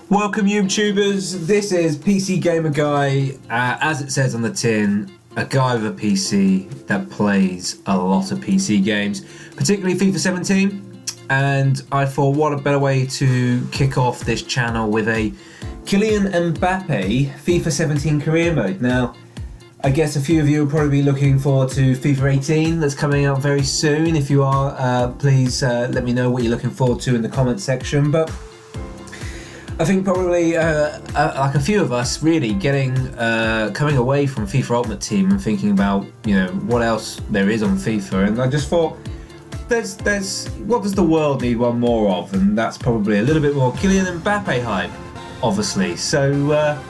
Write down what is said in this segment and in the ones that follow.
Welcome YouTubers, this is PC Gamer Guy, as it says on the tin, a guy with a PC that plays a lot of PC games, particularly FIFA 17, and I thought what a better way to kick off this channel with a Kylian Mbappe FIFA 17 career mode. Now, I guess a few of you will probably be looking forward to FIFA 18 that's coming out very soon. If you are, please let me know what you're looking forward to in the comment section. But I think probably like a few of us really coming away from FIFA Ultimate Team and thinking about what else there is on FIFA, and I just thought there's what does the world need one more of, and that's probably a little bit more Kylian Mbappe hype, obviously. So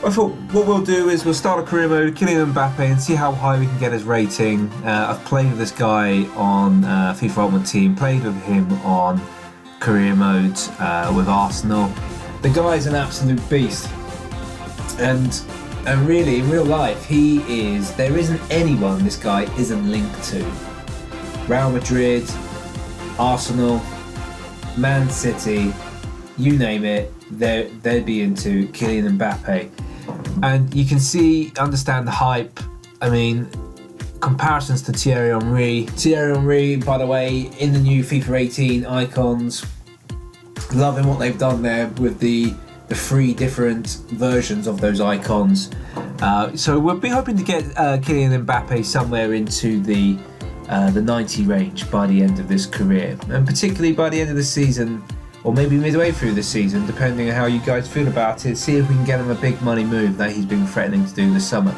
I thought what we'll do is we'll start a career mode Kylian Mbappe and see how high we can get his rating. I've played with this guy on FIFA Ultimate Team, played with him on career mode with Arsenal. The guy's an absolute beast, and really in real life there isn't anyone this guy isn't linked to. Real Madrid, Arsenal, Man City, you name it, they'd be into Kylian Mbappe, and you can understand the hype. I mean, comparisons to Thierry Henry, by the way, in the new FIFA 18 icons, loving what they've done there with the three different versions of those icons. So we'll be hoping to get Kylian Mbappe somewhere into the 90 range by the end of this career, and particularly by the end of the season, or maybe midway through the season, depending on how you guys feel about it. See if we can get him a big money move that he's been threatening to do this summer.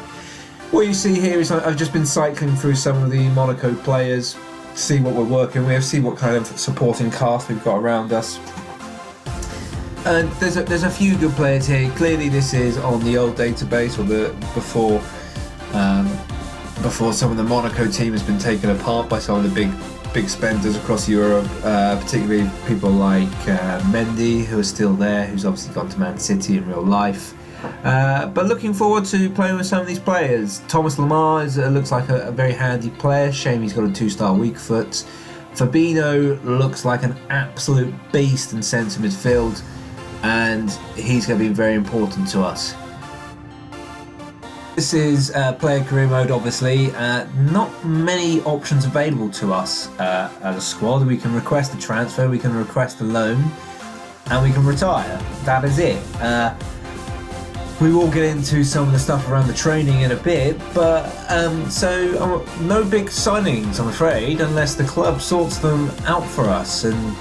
What you see here is I've just been cycling through some of the Monaco players, see what we're working with, see what kind of supporting cast we've got around us. And there's a few good players here. Clearly this is on the old database, or before some of the Monaco team has been taken apart by some of the big spenders across Europe, particularly people like Mendy, who are still there, who's obviously gone to Man City in real life. But looking forward to playing with some of these players. Thomas Lemar looks like a very handy player. Shame he's got a 2-star weak foot. Fabinho looks like an absolute beast in centre midfield, and he's going to be very important to us. This is player career mode, obviously. Not many options available to us as a squad. We can request a transfer, we can request a loan, and we can retire. That is it. We will get into some of the stuff around the training in a bit, but no big signings, I'm afraid, unless the club sorts them out for us, and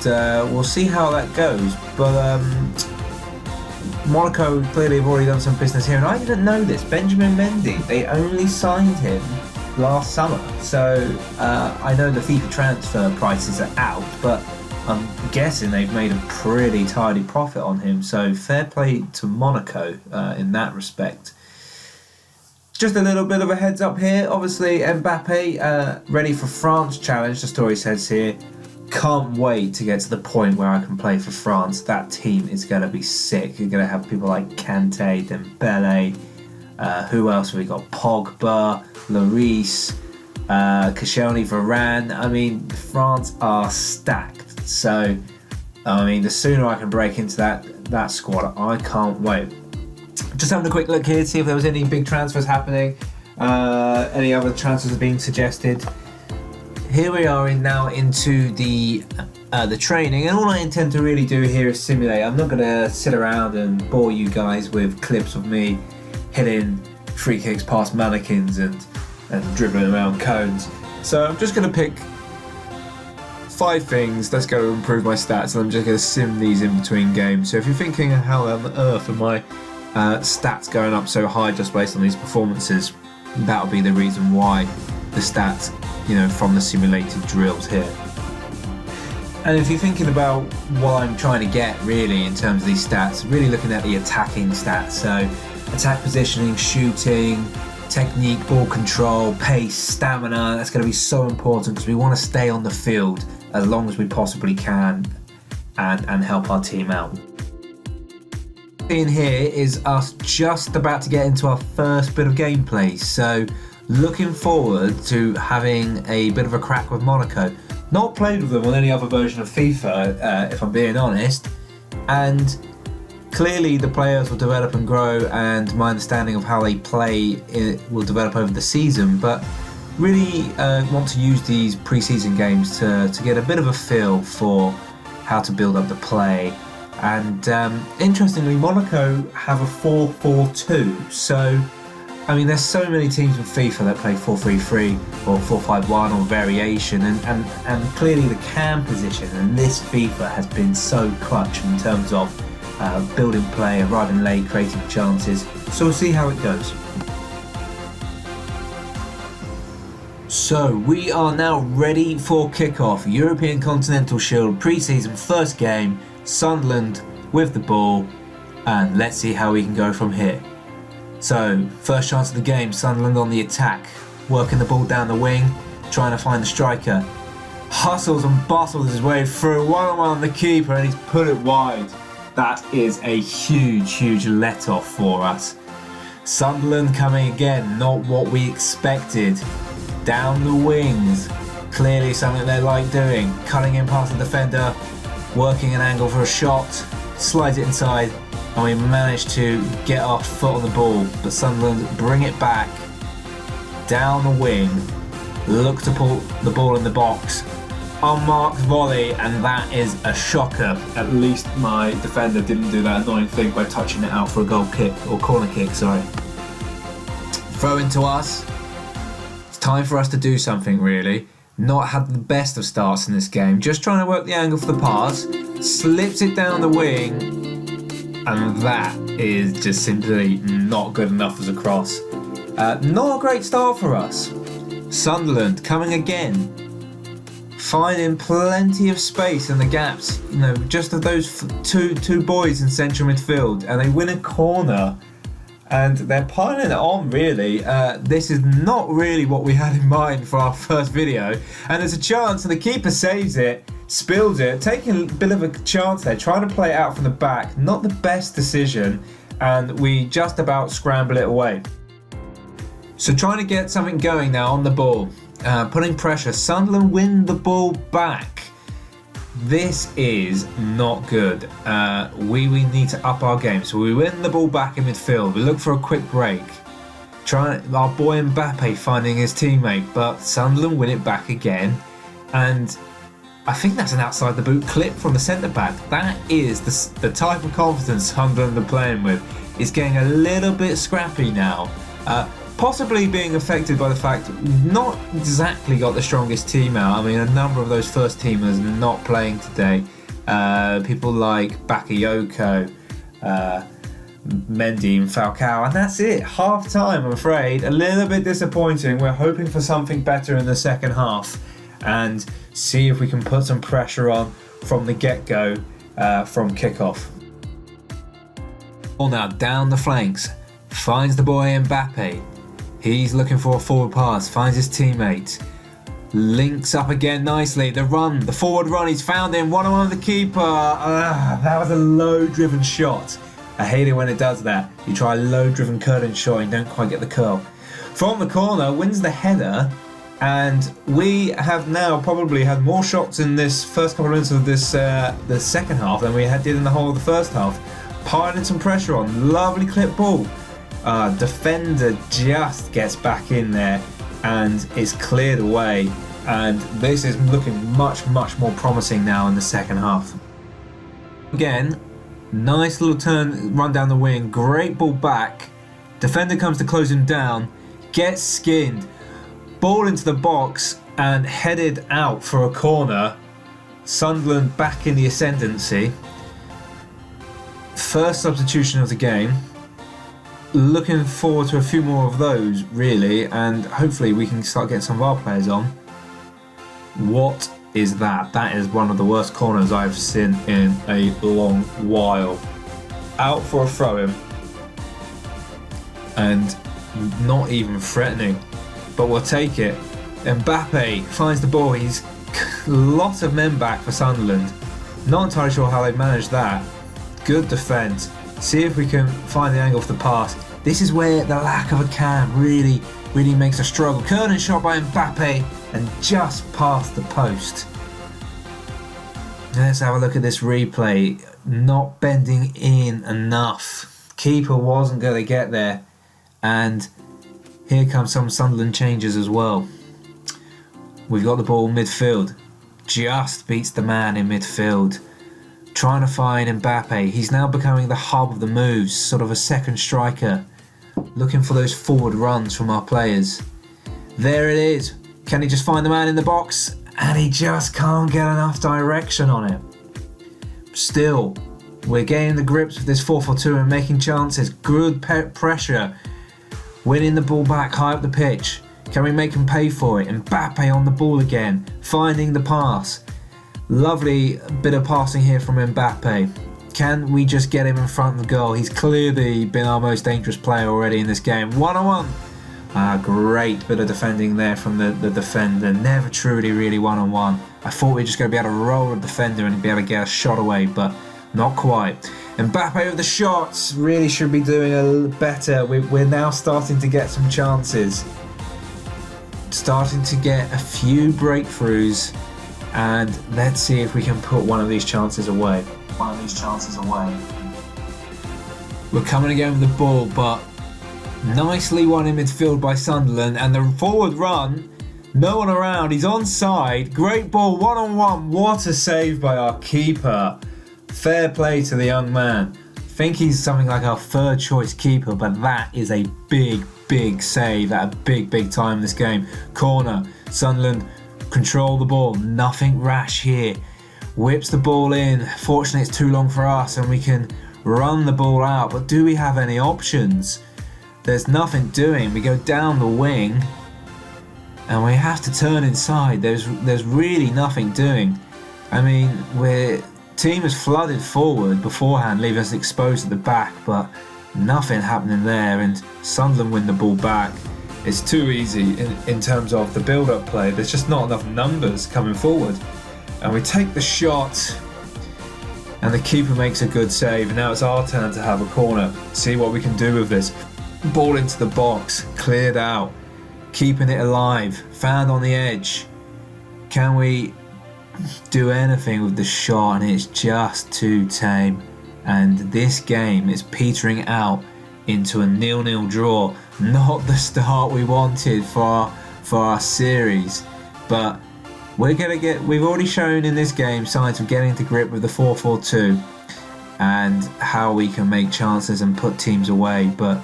we'll see how that goes. But Monaco clearly have already done some business here, and I didn't know this. Benjamin Mendy, they only signed him last summer, so I know the FIFA transfer prices are out, but I'm guessing they've made a pretty tidy profit on him, so fair play to Monaco in that respect. Just a little bit of a heads up here. Obviously, Mbappe ready for France challenge, the story says here. Can't wait to get to the point where I can play for France. That team is going to be sick. You're going to have people like Kante, Dembele, who else have we got? Pogba, Lloris, Koscielny, Varane. I mean, France are stacked. So, I mean, the sooner I can break into that squad, I can't wait. Just having a quick look here to see if there was any big transfers happening. Any other transfers are being suggested. Here we are now into the training, and all I intend to really do here is simulate. I'm not going to sit around and bore you guys with clips of me hitting free kicks past mannequins and dribbling around cones. So I'm just going to pick 5 things that's going to improve my stats, and I'm just going to sim these in between games. So if you're thinking, how on earth are my stats going up so high just based on these performances, that'll be the reason why the stats, from the simulated drills here. And if you're thinking about what I'm trying to get really in terms of these stats, really looking at the attacking stats, so attack positioning, shooting, technique, ball control, pace, stamina, that's going to be so important because we want to stay on the field as long as we possibly can and help our team out. In here is us just about to get into our first bit of gameplay, so looking forward to having a bit of a crack with Monaco. Not played with them on any other version of FIFA, if I'm being honest, and Clearly the players will develop and grow, and my understanding of how they play will develop over the season, but really want to use these pre-season games to get a bit of a feel for how to build up the play. And interestingly, Monaco have a 4-4-2, so I mean, there's so many teams with FIFA that play 4-3-3 or 4-5-1 or variation, and clearly the cam position in this FIFA has been so clutch in terms of building play, arriving late, creating chances. So we'll see how it goes. So we are now ready for kickoff. European Continental Shield pre-season first game. Sunderland with the ball, and let's see how we can go from here. So, first chance of the game, Sunderland on the attack, working the ball down the wing, trying to find the striker. Hustles and bustles his way through, one-on-one on the keeper, and he's put it wide. That is a huge let-off for us. Sunderland coming again, not what we expected. Down the wings, clearly something they like doing. Cutting in past the defender, working an angle for a shot, slides it inside, and we managed to get our foot on the ball, but Sunderland bring it back, down the wing, look to pull the ball in the box, unmarked volley, and that is a shocker. At least my defender didn't do that annoying thing by touching it out for a goal kick, or corner kick, sorry. Throw into us. It's time for us to do something really. Not had the best of starts in this game, just trying to work the angle for the pass, slips it down the wing, and that is just simply not good enough as a cross. Not a great start for us. Sunderland coming again, finding plenty of space in the gaps. You know, just of those two boys in central midfield, and they win a corner, and they're piling it on. Really, this is not really what we had in mind for our first video. And there's a chance, and the keeper saves it. Spills it, taking a bit of a chance there, trying to play it out from the back. Not the best decision, and we just about scramble it away. So trying to get something going now on the ball, putting pressure. Sunderland win the ball back. This is not good. We need to up our game. So we win the ball back in midfield. We look for a quick break. Our boy Mbappe finding his teammate, but Sunderland win it back again, and I think that's an outside the boot clip from the centre back. That is the type of confidence Sunderland are playing with. It's getting a little bit scrappy now. Possibly being affected by the fact we've not exactly got the strongest team out. I mean, a number of those first teamers not playing today. People like Bakayoko, Mendy and Falcao, and that's it. Half time, I'm afraid. A little bit disappointing. We're hoping for something better in the second half and see if we can put some pressure on from the get-go from kickoff. Ball now down the flanks, finds the boy Mbappe. He's looking for a forward pass, finds his teammate, links up again nicely. The forward run, he's found him, one-on-one with the keeper. That was a low-driven shot. I hate it when it does that. You try a low-driven curling shot and don't quite get the curl. From the corner, wins the header. And we have now probably had more shots in this first couple of minutes of this the second half than we did in the whole of the first half. Piling some pressure on, lovely clip ball. Defender just gets back in there and is cleared away. And this is looking much more promising now in the second half. Again, nice little run down the wing, great ball back. Defender comes to close him down, gets skinned. Ball into the box and headed out for a corner. Sunderland back in the ascendancy. First substitution of the game. Looking forward to a few more of those, really, and hopefully we can start getting some of our players on. What is that? That is one of the worst corners I've seen in a long while. Out for a throw-in. And not even threatening. But we'll take it. Mbappe finds the ball. He's a lot of men back for Sunderland. Not entirely sure how they managed that. Good defence. See if we can find the angle for the pass. This is where the lack of a cam really makes a struggle. Curling shot by Mbappe and just past the post. Let's have a look at this replay. not bending in enough. Keeper wasn't going to get there. And here comes some Sunderland changes as well. We've got the ball midfield. Just beats the man in midfield. Trying to find Mbappe. He's now becoming the hub of the moves, sort of a second striker. Looking for those forward runs from our players. There it is. Can he just find the man in the box? And he just can't get enough direction on it. Still, we're getting the grips with this 4-4-2 and making chances. Good pressure. Winning the ball back high up the pitch. Can we make him pay for it? Mbappe on the ball again. Finding the pass. Lovely bit of passing here from Mbappe. Can we just get him in front of the goal? He's clearly been our most dangerous player already in this game. 1-on-1. Great bit of defending there from the defender. Never truly really 1-on-1. I thought we were just going to be able to roll the defender and be able to get a shot away, but not quite. Mbappe with the shots. Really should be doing a little better. We're now starting to get some chances. Starting to get a few breakthroughs. And let's see if we can put one of these chances away. We're coming again with the ball, but nicely won in midfield by Sunderland. And the forward run, no one around, he's onside. Great ball, 1-on-1. What a save by our keeper. Fair play to the young man. I think he's something like our third choice keeper, but that is a big save at a big time in this game. Corner, Sunderland control the ball, nothing rash here. Whips the ball in. Fortunately, it's too long for us and we can run the ball out, but do we have any options? There's nothing doing. We go down the wing and we have to turn inside. There's really nothing doing. I mean, team is flooded forward beforehand, leaving us exposed at the back, but nothing happening there, and Sunderland win the ball back. It's too easy in terms of the build-up play. There's just not enough numbers coming forward. And we take the shot, and the keeper makes a good save. Now it's our turn to have a corner. See what we can do with this. Ball into the box, cleared out, keeping it alive, found on the edge. Can we do anything with the shot? And it's just too tame. And this game is petering out into a 0-0 draw. Not the start we wanted for our series, but we've already shown in this game signs of getting to grip with the 4-4-2 and how we can make chances and put teams away. But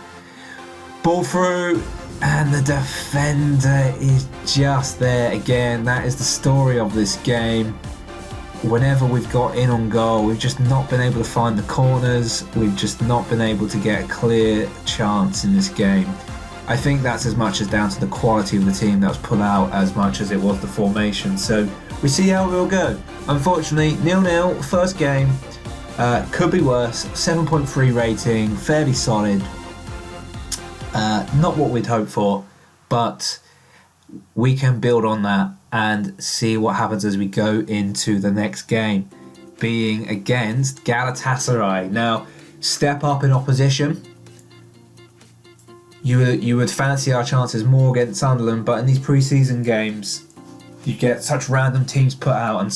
ball through, and the defender is just there again. That is the story of this game. Whenever we've got in on goal, we've just not been able to find the corners. We've just not been able to get a clear chance in this game. I think that's as much as down to the quality of the team that was put out as much as it was the formation. So we see how it will go. Unfortunately, 0-0, first game. Could be worse. 7.3 rating, fairly solid. Not what we'd hoped for, but we can build on that and see what happens as we go into the next game, being against Galatasaray. Now, step up in opposition. You would fancy our chances more against Sunderland, but in these pre-season games, you get such random teams put out, and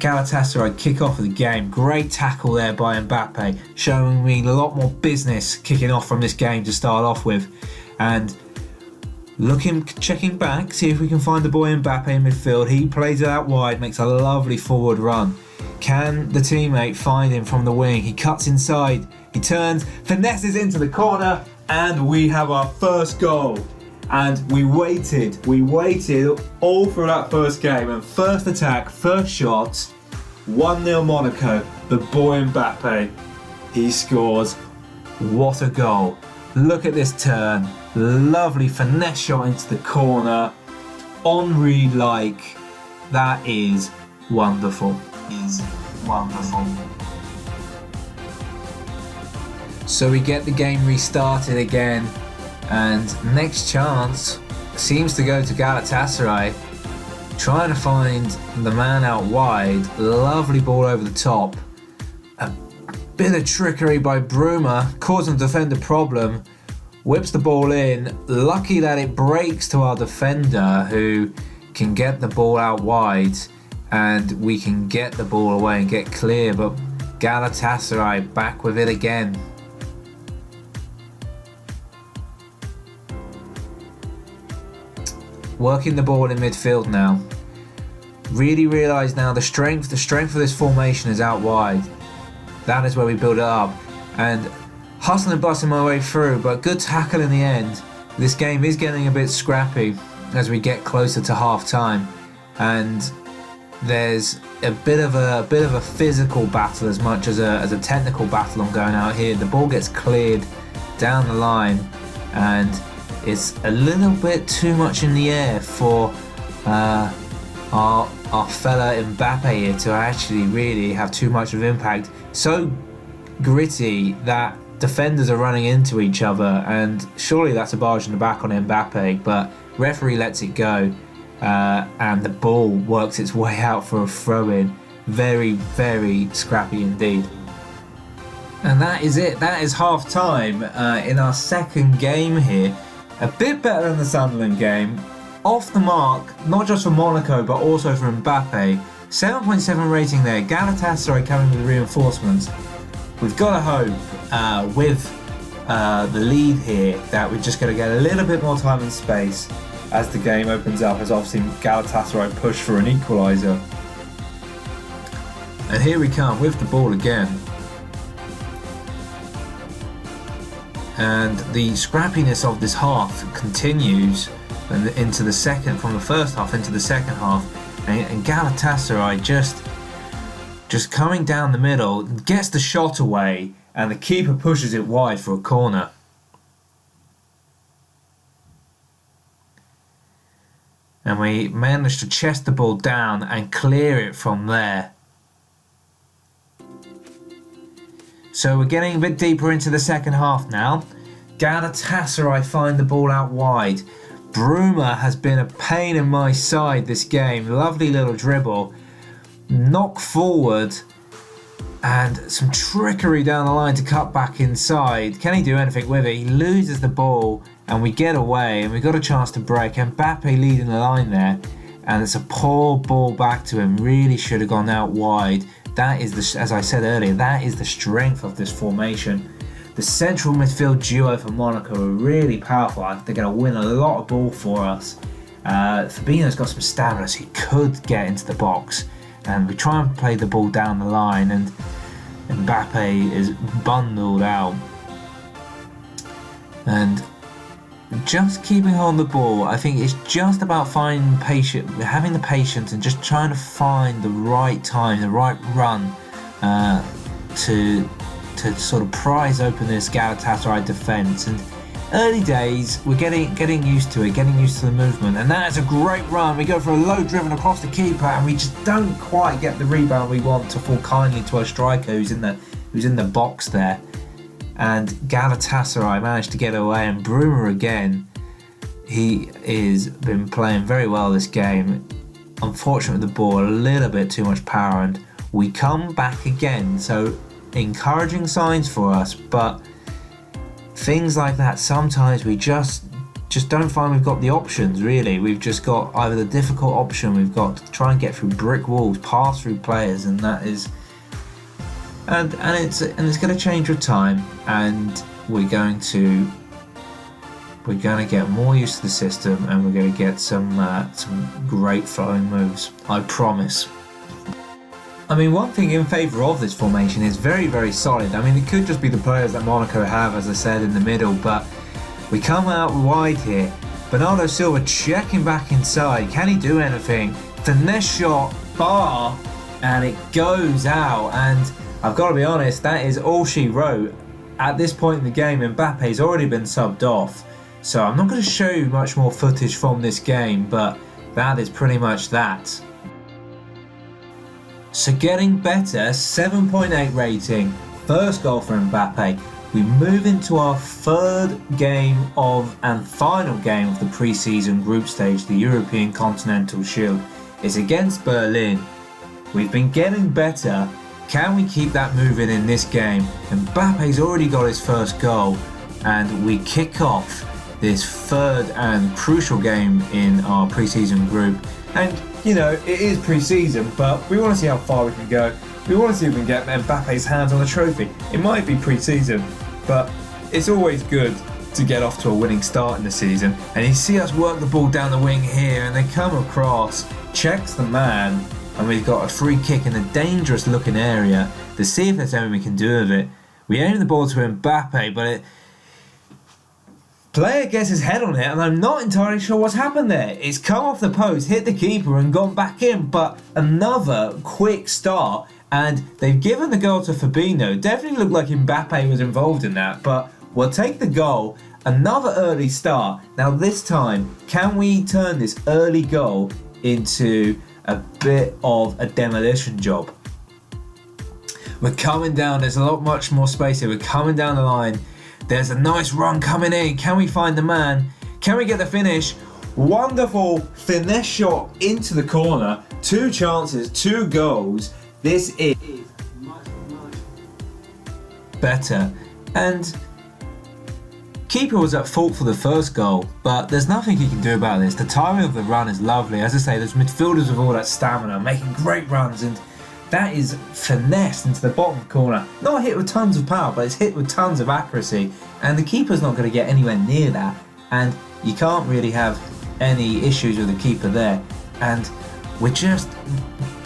Galatasaray kick off of the game. Great tackle there by Mbappe, showing me a lot more business kicking off from this game to start off with. And checking back, see if we can find the boy Mbappe in midfield. He plays it out wide, makes a lovely forward run. Can the teammate find him from the wing? He cuts inside, he turns, finesses into the corner, and we have our first goal. And we waited all through that first game. And first attack, first shot, 1-0 Monaco. The boy Mbappe, he scores. What a goal. Look at this turn. Lovely finesse shot into the corner. Henry-like. That is wonderful. So we get the game restarted again, and next chance seems to go to Galatasaray, trying to find the man out wide. Lovely ball over the top. A bit of trickery by Bruma, causing the defender problem. Whips the ball in. Lucky that it breaks to our defender, who can get the ball out wide, and we can get the ball away and get clear. But Galatasaray back with it again. Working the ball in midfield now. Really realise now the strength of this formation is out wide. That is where we build it up. And hustling and busting my way through, but good tackle in the end. This game is getting a bit scrappy as we get closer to half time. And there's a bit of a physical battle as much as a technical battle on going out here. The ball gets cleared down the line and it's a little bit too much in the air for our fella Mbappe here to actually really have too much of impact. So gritty that defenders are running into each other, and surely that's a barge in the back on Mbappe, but referee lets it go. And the ball works its way out for a throw-in. Very, very scrappy indeed. And that is it. That is half-time in our second game here. A bit better than the Sunderland game. Off the mark, not just for Monaco, but also for Mbappe. 7.7 rating there. Galatasaray coming with reinforcements. We've got to hope with the lead here that we're just going to get a little bit more time and space as the game opens up, as obviously Galatasaray push for an equaliser. And here we come with the ball again. And the scrappiness of this half continues into the second, from the first half into the second half. And Galatasaray just coming down the middle, gets the shot away, and the keeper pushes it wide for a corner. And we managed to chest the ball down and clear it from there. So we're getting a bit deeper into the second half now. Galatasaray find the ball out wide. Bruma has been a pain in my side this game. Lovely little dribble. Knock forward. And some trickery down the line to cut back inside. Can he do anything with it? He loses the ball. And we get away, and we got a chance to break. Mbappe leading the line there, and it's a poor ball back to him. Really should have gone out wide. That is, as I said earlier, that is the strength of this formation. The central midfield duo for Monaco are really powerful. I think they're going to win a lot of ball for us. Fabinho's got some stamina, so he could get into the box. And we try and play the ball down the line, and Mbappe is bundled out. And just keeping hold of the ball, I think it's just about having the patience and just trying to find the right time, the right run to sort of prise open this Galatasaray defence. And early days, we're getting used to it, getting used to the movement, and that is a great run. We go for a low driven across the keeper, and we just don't quite get the rebound we want to fall kindly to our striker who's in the box there. And Galatasaray managed to get away, and Bruma again, he has been playing very well this game. Unfortunate with the ball, a little bit too much power, and we come back again. So encouraging signs for us, but things like that, sometimes we just don't find we've got the options really. We've just got either the difficult option, we've got to try and get through brick walls, pass through players, and that is... And it's going to change with time, and we're going to get more used to the system, and we're going to get some great flowing moves. I promise. I mean, one thing in favour of this formation is very, very solid. I mean, it could just be the players that Monaco have, as I said, in the middle, but we come out wide here. Bernardo Silva checking back inside. Can he do anything? Finesse shot, bar, and it goes out. And I've got to be honest, that is all she wrote. At this point in the game, Mbappe's already been subbed off. So I'm not going to show you much more footage from this game, but that is pretty much that. So getting better, 7.8 rating. First goal for Mbappe. We move into our third game and final game of the pre-season group stage, the European Continental Shield. It's against Berlin. We've been getting better. Can we keep that moving in this game? Mbappe's already got his first goal, and we kick off this third and crucial game in our pre-season group. And you know, it is pre-season, but we want to see how far we can go. We want to see if we can get Mbappe's hands on the trophy. It might be pre-season, but it's always good to get off to a winning start in the season. And you see us work the ball down the wing here, and they come across, checks the man, and we've got a free kick in a dangerous looking area to see if there's anything we can do with it. We aim the ball to Mbappe, but player gets his head on it, and I'm not entirely sure what's happened there. It's come off the post, hit the keeper and gone back in, but another quick start, and they've given the goal to Fabinho. Definitely looked like Mbappe was involved in that, but we'll take the goal. Another early start. Now this time, can we turn this early goal into a bit of a demolition job? We're coming down, there's much more space here. We're coming down the line. There's a nice run coming in. Can we find the man? Can we get the finish? Wonderful finesse shot into the corner. 2 chances, 2 goals. This is much better. And keeper was at fault for the first goal, but there's nothing he can do about this. The timing of the run is lovely. As I say, there's midfielders with all that stamina, making great runs, and that is finessed into the bottom corner. Not hit with tons of power, but it's hit with tons of accuracy, and the keeper's not going to get anywhere near that, and you can't really have any issues with the keeper there. And we're just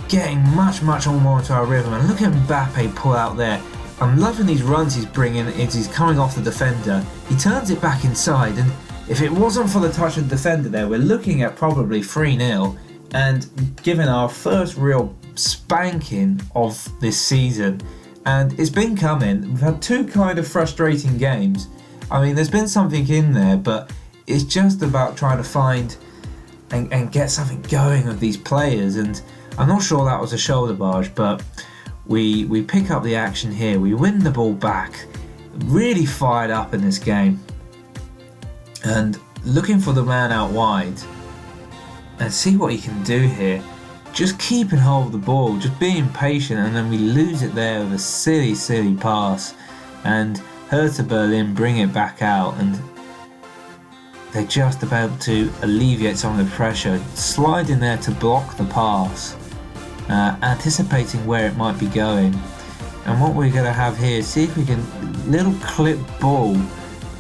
getting much more into our rhythm, and look at Mbappe pull out there. I'm loving these runs he's bringing as he's coming off the defender. He turns it back inside, and if it wasn't for the touch of the defender there, we're looking at probably 3-0, and given our first real spanking of this season. And it's been coming. We've had 2 kind of frustrating games. I mean, there's been something in there, but it's just about trying to find and get something going with these players. And I'm not sure that was a shoulder barge, but we pick up the action here. We win the ball back. Really fired up in this game. And looking for the man out wide and see what he can do here. Just keeping hold of the ball, just being patient, and then we lose it there with a silly pass, and Hertha Berlin bring it back out, and they're just about to alleviate some of the pressure, slide in there to block the pass, anticipating where it might be going. And what we're going to have here, see if we can little clip ball,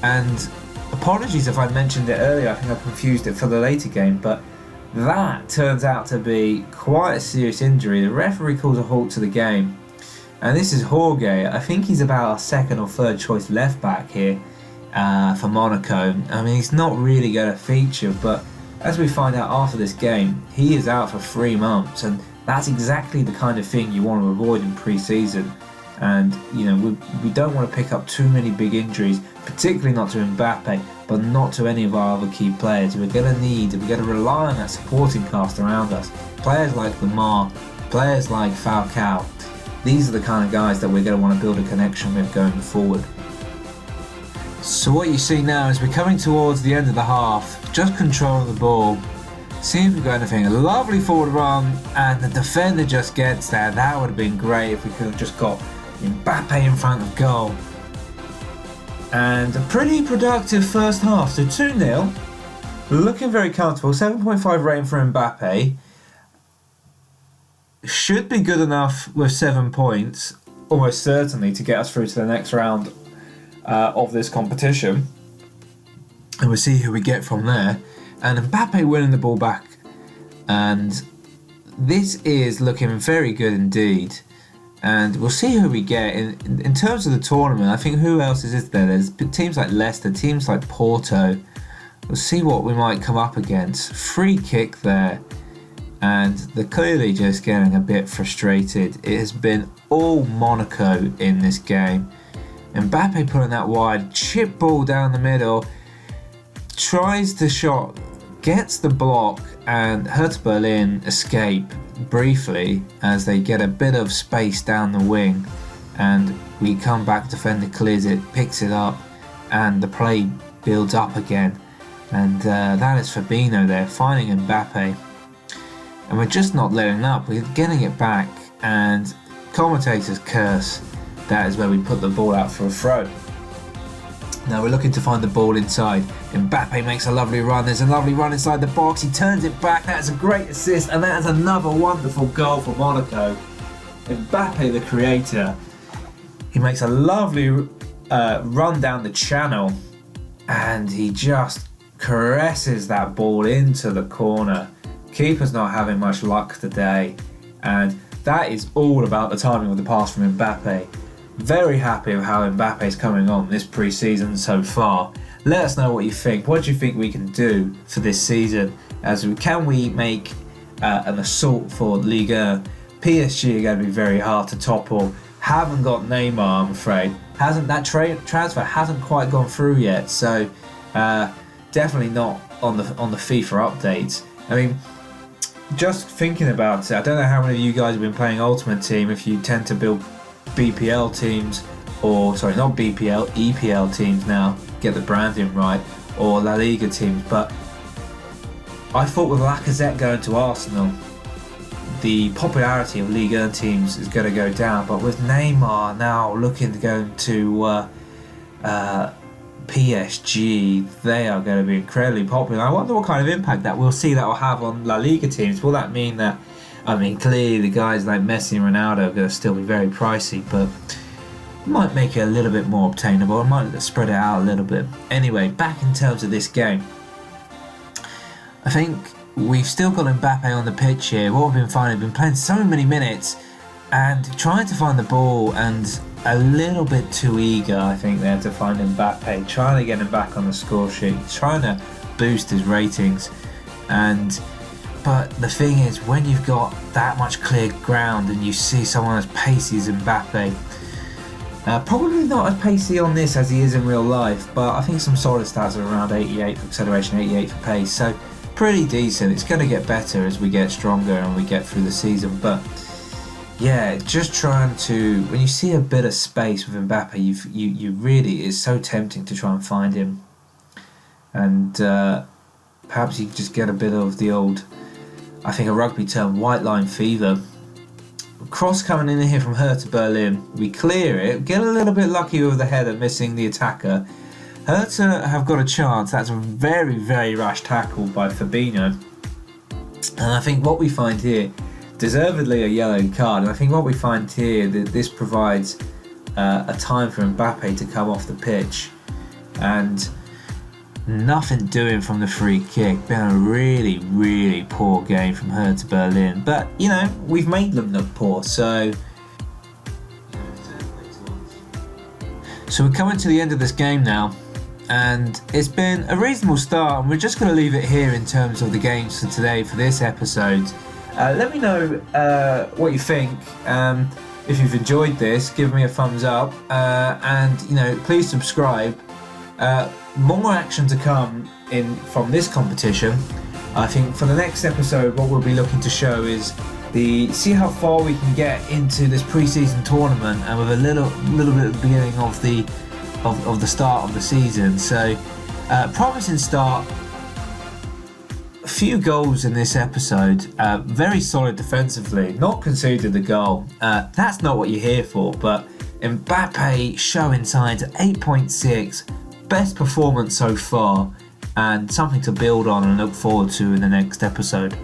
and apologies if I mentioned it earlier, I think I confused it for the later game, but that turns out to be quite a serious injury. The referee calls a halt to the game. And this is Jorge. I think he's about our 2nd or 3rd choice left back here for Monaco. I mean, he's not really going to feature, but as we find out after this game, he is out for 3 months. And that's exactly the kind of thing you want to avoid in pre-season. And, you know, we don't want to pick up too many big injuries, particularly not to Mbappe, but not to any of our other key players. We're going to rely on that supporting cast around us. Players like Lamar, players like Falcao. These are the kind of guys that we're going to want to build a connection with going forward. So what you see now is we're coming towards the end of the half, just controlling the ball, seeing if we've got anything. A lovely forward run, and the defender just gets there. That would have been great if we could have just got Mbappe in front of goal. And a pretty productive first half. So 2-0, looking very comfortable. 7.5 rating for Mbappe. Should be good enough with 7 points, almost certainly, to get us through to the next round of this competition. And we'll see who we get from there. And Mbappe winning the ball back. And this is looking very good indeed. And we'll see who we get. In terms of the tournament, I think who else is there? There's teams like Leicester, teams like Porto. We'll see what we might come up against. Free kick there. And they're clearly just getting a bit frustrated. It has been all Monaco in this game. Mbappe putting that wide, chip ball down the middle. Tries the shot, gets the block, and Hertha Berlin escape briefly as they get a bit of space down the wing, and we come back, defender clears it, picks it up, and the play builds up again, and that is Fabinho there finding Mbappe, and we're just not letting up. We're getting it back, and commentators curse. That is where we put the ball out for a throw. Now we're looking to find the ball inside. Mbappe makes a lovely run. There's a lovely run inside the box. He turns it back. That's a great assist, and that is another wonderful goal for Monaco. Mbappe, the creator, he makes a lovely run down the channel, and he just caresses that ball into the corner. Keeper's not having much luck today, and that is all about the timing of the pass from Mbappe. Very happy with how Mbappe's coming on this pre-season so far. Let us know what you think. What do you think we can do for this season? Can we make an assault for Liga? PSG are going to be very hard to topple. Haven't got Neymar, I'm afraid. That transfer hasn't quite gone through yet, so definitely not on the FIFA updates. I mean, just thinking about it, I don't know how many of you guys have been playing Ultimate Team, if you tend to build BPL teams, or sorry, not BPL, EPL teams now, get the branding right, or La Liga teams, but I thought with Lacazette going to Arsenal, the popularity of Ligue 1 teams is going to go down, but with Neymar now looking to go to PSG, they are going to be incredibly popular. I wonder what kind of impact that we'll see that will have on La Liga teams. Will that mean that, clearly the guys like Messi and Ronaldo are going to still be very pricey, but it might make it a little bit more obtainable. It might spread it out a little bit. Anyway, back in terms of this game, I think we've still got Mbappe on the pitch here. What we've been finding, we've been playing so many minutes and trying to find the ball, and a little bit too eager, I think, there to find Mbappe, trying to get him back on the score sheet, trying to boost his ratings. But the thing is, when you've got that much clear ground and you see someone as pacey as Mbappe, probably not as pacey on this as he is in real life, but I think some solid stats are around 88 for acceleration, 88 for pace, so pretty decent. It's going to get better as we get stronger and we get through the season, but yeah, just trying to, when you see a bit of space with Mbappe, you really, it's so tempting to try and find him, and perhaps you just get a bit of the old, I think a rugby term, white line fever. Cross coming in here from Hertha Berlin, we clear it, get a little bit lucky with the header, missing the attacker. Hertha have got a chance. That's a very, very rash tackle by Fabinho, and I think what we find here, deservedly a yellow card, and I think what we find here, that this provides a time for Mbappe to come off the pitch, and nothing doing from the free kick. Been a really, really poor game from Hertha Berlin, but we've made them look poor, so we're coming to the end of this game now, and it's been a reasonable start, and we're just going to leave it here in terms of the games for today for this episode. Let me know what you think. If you've enjoyed this, give me a thumbs up, and please subscribe. More action to come from this competition. I think for the next episode, what we'll be looking to show is see how far we can get into this pre-season tournament, and with a little bit of the beginning of the start of the season. So promising start. A few goals in this episode, very solid defensively, not conceded the goal. That's not what you're here for, but Mbappe showing signs at 8.6, best performance so far, and something to build on and look forward to in the next episode.